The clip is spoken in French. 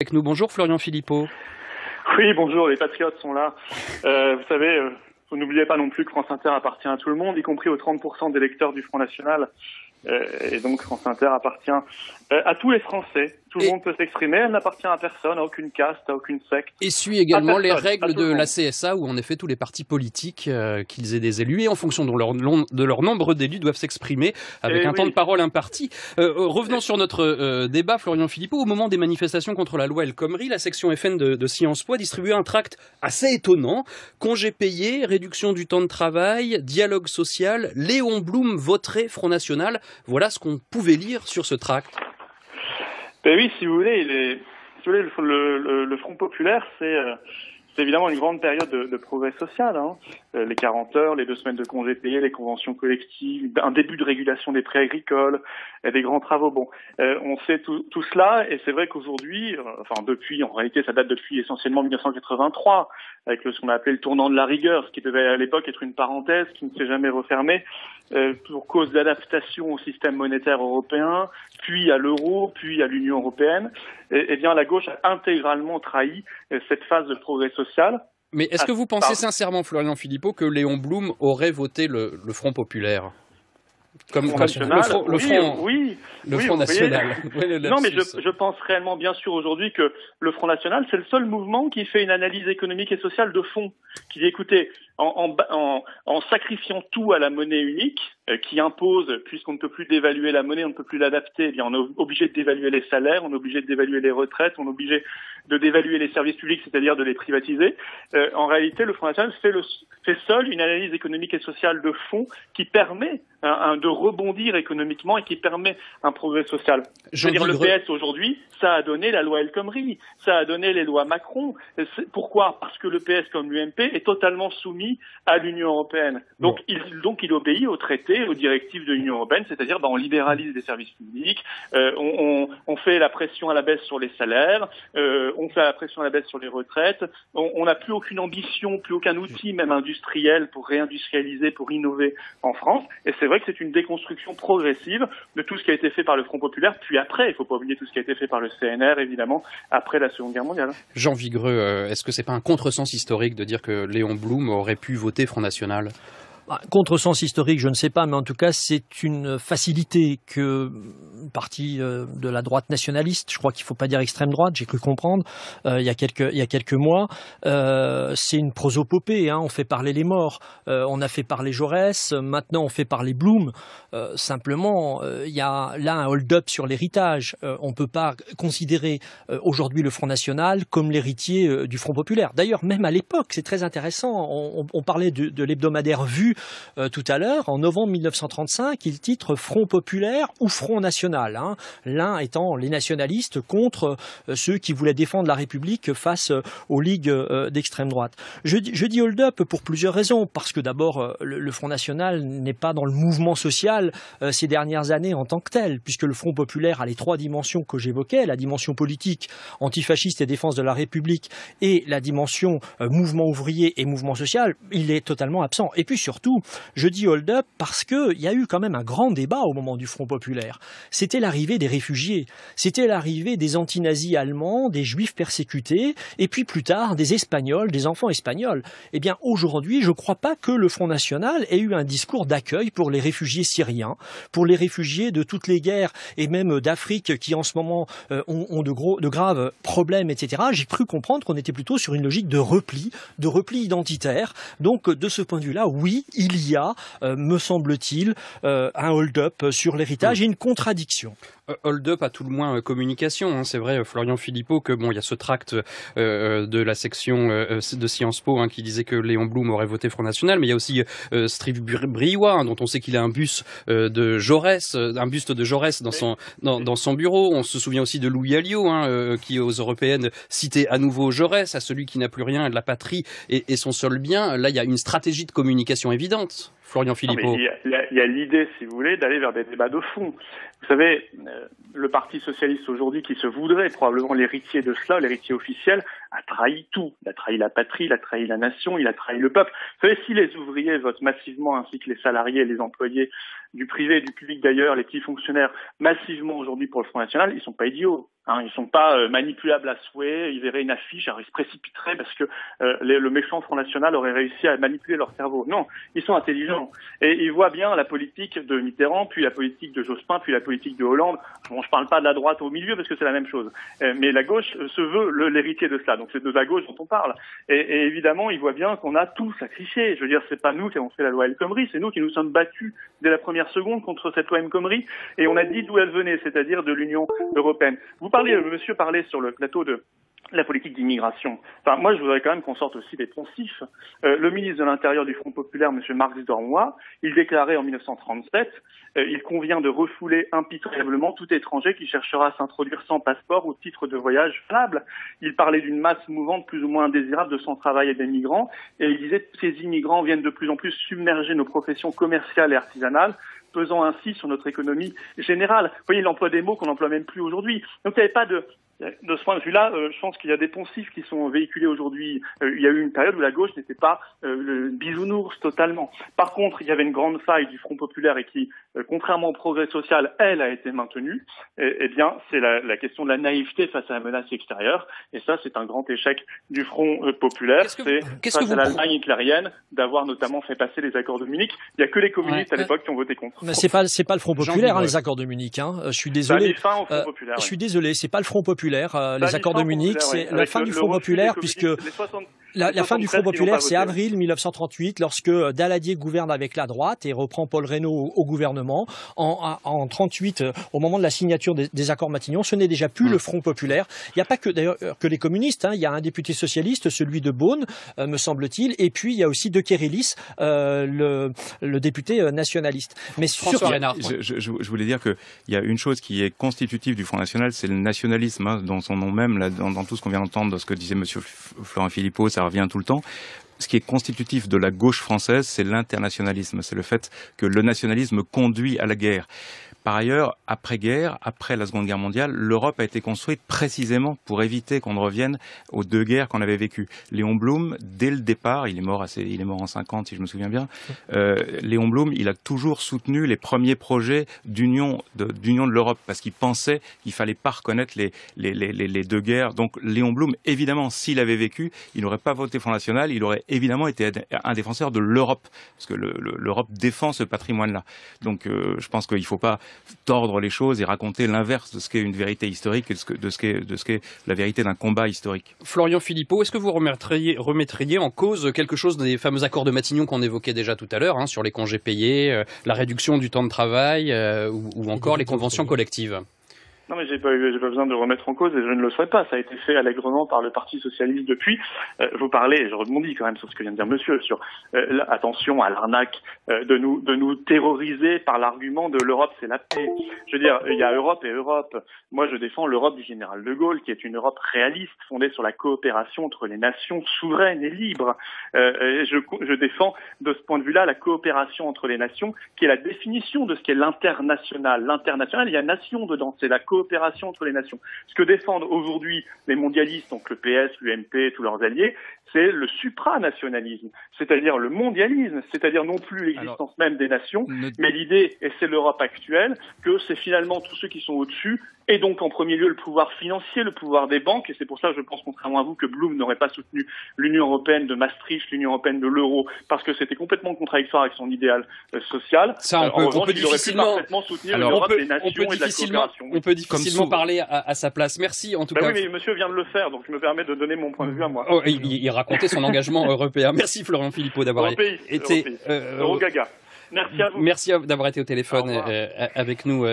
avec nous. Bonjour Florian Philippot. Oui, bonjour, les patriotes sont là. Vous savez, vous n'oubliez pas non plus que France Inter appartient à tout le monde, y compris aux 30% des lecteurs du Front National. Et donc France Inter appartient à tous les Français. Tout le monde peut s'exprimer, elle n'appartient à personne, à aucune caste, à aucune secte. Et suit également les règles de la CSA, où en effet tous les partis politiques, qu'ils aient des élus, et en fonction de leur nombre d'élus, doivent s'exprimer avec temps de parole imparti. Revenons sur notre débat, Florian Philippot. Au moment des manifestations contre la loi El Khomri, la section FN de Sciences Po a distribué un tract assez étonnant. Congés payés, réduction du temps de travail, dialogue social, Léon Blum voterait Front National. Voilà ce qu'on pouvait lire sur ce tract. Ben oui, si vous voulez, le Front populaire, c'est évidemment une grande période de progrès social. Les 40 heures, les 2 semaines de congés payés, les conventions collectives, un début de régulation des prêts agricoles, des grands travaux. Bon, on sait tout cela, et c'est vrai qu'aujourd'hui, en réalité, ça date depuis essentiellement 1983, avec ce qu'on a appelé le tournant de la rigueur, ce qui devait à l'époque être une parenthèse qui ne s'est jamais refermée, pour cause d'adaptation au système monétaire européen, puis à l'euro, puis à l'Union européenne. Et bien, la gauche a intégralement trahi cette phase de progrès social. Mais est-ce que vous pensez sincèrement, Florian Philippot, que Léon Blum aurait voté le Front populaire ? Comme le Front National. Non, mais je pense réellement, bien sûr, aujourd'hui que le Front National, c'est le seul mouvement qui fait une analyse économique et sociale de fond. Qui dit, écoutez, en sacrifiant tout à la monnaie unique, qui impose, puisqu'on ne peut plus dévaluer la monnaie, on ne peut plus l'adapter, eh bien, on est obligé de dévaluer les salaires, on est obligé de dévaluer les retraites, on est obligé de dévaluer les services publics, c'est-à-dire de les privatiser. En réalité, le Front National fait seul une analyse économique et sociale de fond qui permet de rebondir économiquement et qui permet un progrès social. Je veux dire, le PS aujourd'hui, ça a donné la loi El Khomri, ça a donné les lois Macron. Pourquoi ? Parce que le PS comme l'UMP est totalement soumis à l'Union européenne. Donc il obéit aux traités, aux directives de l'Union européenne, c'est-à-dire on libéralise les services publics, on fait la pression à la baisse sur les salaires, on fait la pression à la baisse sur les retraites, on n'a plus aucune ambition, plus aucun outil même industriel pour réindustrialiser, pour innover en France. Et c'est vrai que c'est une déconstruction progressive de tout ce qui a été fait par le Front populaire, puis après, il ne faut pas oublier tout ce qui a été fait par le CNR, évidemment, après la Seconde Guerre mondiale. Jean Vigreux, est-ce que c'est pas un contresens historique de dire que Léon Blum aurait pu voter Front National ? Contresens historique, je ne sais pas, mais en tout cas, c'est une facilité que une partie de la droite nationaliste, je crois qu'il ne faut pas dire extrême droite, j'ai cru comprendre, il y a quelques mois, c'est une prosopopée, on fait parler les morts, on a fait parler Jaurès, maintenant on fait parler Blum. Simplement, il y a là un hold-up sur l'héritage. On ne peut pas considérer aujourd'hui le Front National comme l'héritier du Front populaire. D'ailleurs, même à l'époque, c'est très intéressant, on parlait de l'hebdomadaire Vue tout à l'heure. En novembre 1935, il titre Front populaire ou Front national. L'un étant les nationalistes contre ceux qui voulaient défendre la République face aux ligues d'extrême droite. Je dis hold-up pour plusieurs raisons. Parce que d'abord, le Front national n'est pas dans le mouvement social ces dernières années en tant que tel, puisque le Front populaire a les 3 dimensions que j'évoquais, la dimension politique, antifasciste et défense de la République, et la dimension mouvement ouvrier et mouvement social. Il est totalement absent. Et puis surtout, je dis hold-up parce qu'il y a eu quand même un grand débat au moment du Front populaire. C'était l'arrivée des réfugiés, c'était l'arrivée des anti-nazis allemands, des juifs persécutés, et puis plus tard des Espagnols, des enfants espagnols. Eh bien aujourd'hui, je ne crois pas que le Front National ait eu un discours d'accueil pour les réfugiés syriens, pour les réfugiés de toutes les guerres, et même d'Afrique qui en ce moment ont de graves problèmes, etc. J'ai cru comprendre qu'on était plutôt sur une logique de repli identitaire. Donc de ce point de vue-là, oui, il y a, me semble-t-il, un hold-up sur l'héritage et une contradiction. Hold-up à tout le moins communication. C'est vrai, Florian Philippot, que il y a ce tract de la section de Sciences Po qui disait que Léon Blum aurait voté Front National, mais il y a aussi Steve Briouat, dont on sait qu'il a un buste de Jaurès dans son bureau. On se souvient aussi de Louis Alliot, qui aux européennes citait à nouveau Jaurès, à celui qui n'a plus rien de la patrie et son seul bien. Là, il y a une stratégie de communication évidente. Florian Philippot. Il y a l'idée, si vous voulez, d'aller vers des débats de fond. Vous savez, le Parti socialiste aujourd'hui, qui se voudrait probablement l'héritier de cela, l'héritier officiel, a trahi tout. Il a trahi la patrie, il a trahi la nation, il a trahi le peuple. Vous savez, si les ouvriers votent massivement, ainsi que les salariés et les employés du privé et du public d'ailleurs, les petits fonctionnaires, massivement aujourd'hui pour le Front National, ils sont pas idiots. Ils sont pas manipulables à souhait. Ils verraient une affiche, alors ils se précipiteraient parce que le méchant Front National aurait réussi à manipuler leur cerveau. Non, ils sont intelligents et ils voient bien la politique de Mitterrand, puis la politique de Jospin, puis la politique de Hollande. Bon, je parle pas de la droite au milieu parce que c'est la même chose, mais la gauche se veut l'héritier de cela. Donc c'est de la gauche dont on parle. Et évidemment, ils voient bien qu'on a tout sacrifié. Je veux dire, c'est pas nous qui avons fait la loi El Khomri, c'est nous qui nous sommes battus dès la première seconde contre cette loi El Khomri et on a dit d'où elle venait, c'est-à-dire de l'Union européenne. Monsieur parlait sur le plateau de la politique d'immigration. Enfin, moi, je voudrais quand même qu'on sorte aussi des poncifs. Le ministre de l'Intérieur du Front populaire, M. Marx Dormois, il déclarait en 1937 il convient de refouler impitoyablement tout étranger qui cherchera à s'introduire sans passeport ou titre de voyage valable. Il parlait d'une masse mouvante plus ou moins indésirable de sans-travail et des migrants, et il disait que ces immigrants viennent de plus en plus submerger nos professions commerciales et artisanales, pesant ainsi sur notre économie générale. Vous voyez, il emploie des mots qu'on n'emploie même plus aujourd'hui. Donc il n'y avait pas de ce point de vue-là, je pense qu'il y a des poncifs qui sont véhiculés aujourd'hui. Il y a eu une période où la gauche n'était pas le bisounours totalement. Par contre, il y avait une grande faille du Front populaire et qui, contrairement au progrès social, elle a été maintenue. Eh bien, c'est la question de la naïveté face à la menace extérieure. Et ça, c'est un grand échec du Front populaire. C'est face à l'Allemagne hitlérienne d'avoir notamment fait passer les accords de Munich. Il n'y a que les communistes à l'époque qui ont voté contre. Mais c'est pas le Front populaire, les accords de Munich. Je suis désolé. Je suis désolé, c'est pas le Front populaire. Les accords de Munich, c'est la fin du Front populaire, puisque la fin du Front populaire, c'est avril 1938, lorsque Daladier gouverne avec la droite et reprend Paul Reynaud au gouvernement. En 38, au moment de la signature des accords Matignon, ce n'est déjà plus le Front populaire. Il n'y a pas que d'ailleurs que les communistes. Il y a un député socialiste, celui de Beaune, me semble-t-il, et puis il y a aussi De Kérélis, le député nationaliste. Mais je voulais dire qu'il y a une chose qui est constitutive du Front national, c'est le nationalisme. Dans son nom même, là, dans tout ce qu'on vient d'entendre, dans ce que disait Monsieur Florent Philippot, ça revient tout le temps. Ce qui est constitutif de la gauche française, c'est l'internationalisme. C'est le fait que le nationalisme conduit à la guerre. Par ailleurs, après-guerre, après la Seconde Guerre mondiale, l'Europe a été construite précisément pour éviter qu'on ne revienne aux deux guerres qu'on avait vécues. Léon Blum, dès le départ, il est mort en 50, si je me souviens bien. Léon Blum, il a toujours soutenu les premiers projets d'union de l'Europe parce qu'il pensait qu'il fallait pas reconnaître les deux guerres. Donc Léon Blum, évidemment, s'il avait vécu, il n'aurait pas voté Front National, il aurait évidemment été un défenseur de l'Europe parce que l'Europe défend ce patrimoine-là. Donc je pense qu'il ne faut pas tordre les choses et raconter l'inverse de ce qu'est une vérité historique et de ce qu'est la vérité d'un combat historique. Florian Philippot, est-ce que vous remettriez en cause quelque chose des fameux accords de Matignon qu'on évoquait déjà tout à l'heure, sur les congés payés, la réduction du temps de travail ou encore les conventions collectives ? Non, mais j'ai pas besoin de remettre en cause et je ne le souhaite pas. Ça a été fait allègrement par le Parti socialiste depuis. Vous parlez, et je rebondis quand même sur ce que vient de dire monsieur, sur attention à l'arnaque de nous terroriser par l'argument de l'Europe, c'est la paix. Je veux dire, il y a Europe et Europe. Moi, je défends l'Europe du général de Gaulle, qui est une Europe réaliste, fondée sur la coopération entre les nations souveraines et libres. Je défends, de ce point de vue-là, la coopération entre les nations, qui est la définition de ce qu'est l'international. L'international, il y a nation dedans, c'est la coopération entre les nations. Ce que défendent aujourd'hui les mondialistes, donc le PS, l'UMP, tous leurs alliés, c'est le supranationalisme, c'est-à-dire le mondialisme, c'est-à-dire non plus l'existence même des nations, mais l'idée, et c'est l'Europe actuelle, que c'est finalement tous ceux qui sont au-dessus, et donc en premier lieu le pouvoir financier, le pouvoir des banques, et c'est pour ça, je pense, contrairement à vous, que Blum n'aurait pas soutenu l'Union européenne de Maastricht, l'Union européenne de l'euro, parce que c'était complètement contradictoire avec son idéal social. Ça, on peut difficilement parfaitement soutenir l'Europe des nations et de la coopération. On peut difficilement parler à sa place. Merci en tout cas. Oui, mais monsieur vient de le faire, donc je me permets de donner mon point de vue à moi. Il racontait son engagement européen. Merci Florian Philippot d'avoir été Eurogaga. Merci à vous. Merci d'avoir été au téléphone avec nous.